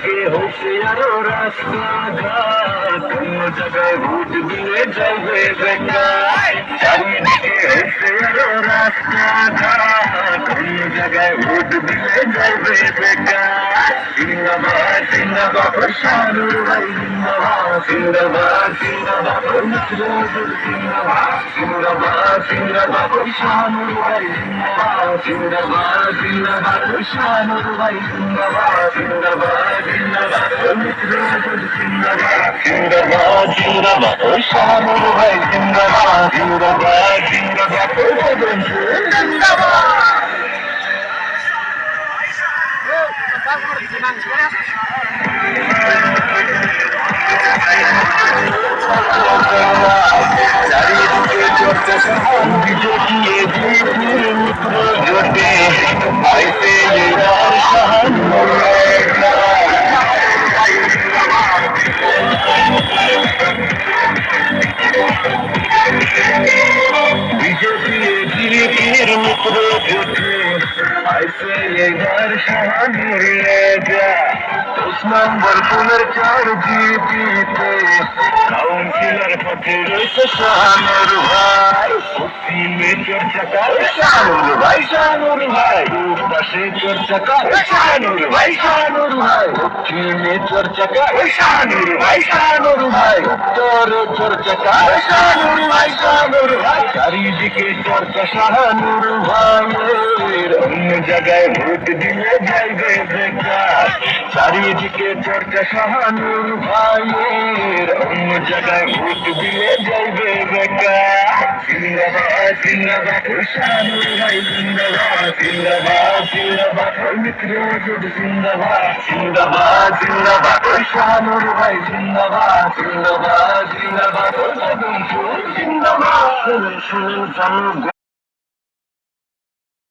চারিদিকে হয়েছে আরো রাস্তাঘাট, অন্য জায়গায় ভোট দিলে যাইবে বেকার। চারিদিকে হয়েছে আরো রাস্তাঘাট, অন্য জায়গায় ভোট দিলে যাইবে বেকার। জিন্দাবাদ জিন্দাবাদ শানুর ভাই জিন্দাবাদ, জিন্দাবাদ জিন্দাবাদ মিত্রদের জিন্দাবাদ, জিন্দাবাদ জিন্দাবাদ শানুর ভাই জিন্দাবাদ, জিন্দাবাদ জিন্দাবাদ শানুর ভাই জিন্দাবাদ, জিন্দাবাদ জিন্দাবাদ মিত্রদের জিন্দাবাদ, জিন্দাবাদ জিন্দাবাদ শানুর ভাই জিন্দাবাদ, জিন্দাবাদ জিন্দাবাদ জিন্দাবাদ। চারিদিকে চর্চা বিজেপি মিত্র জোটে আইসে এবার বিজেপির মিত্র জোটে আইসে এবার শাহানুর ওসমান বরপুনের 4 জিপিতে কাউন্সিলর পথে রয়েছে শাহানুর ভাই। পশ্চিমে চর্চা করে শাহানুর ভাই, শাহানুর ভাই পাশে চর্চা করে শাহানুর ভাই, শাহানুর ভাই দক্ষিণে চর্চা করে শাহানুর ভাই, শাহানুর ভাই উত্তরে চর্চা করে শাহানুর ভাই, শাহানুর ভাই চারিদিকে চর্চা শাহানুর ভাইয়ের, অন্য জায়গায় ভোট দিলে যাইবে বেকার। চারিদিকে চর্চা শাহানুর ভাইয়ের, অন্য জায়গায় ভোট দিলে যাইবে বেকার। জিন্দাবাদ জিন্দাবাদ শাহানুর ভাই জিন্দাবাদ, জিন্দাবাদ জিন্দাবাদ মিত্র জোট জিন্দাবাদ, জিন্দাবাদ জিন্দাবাদ শাহানুর ভাই জিন্দাবাদ, জিন্দাবাদ জিন্দাবাদ জিন্দাবাদ। শুনুন শুনুন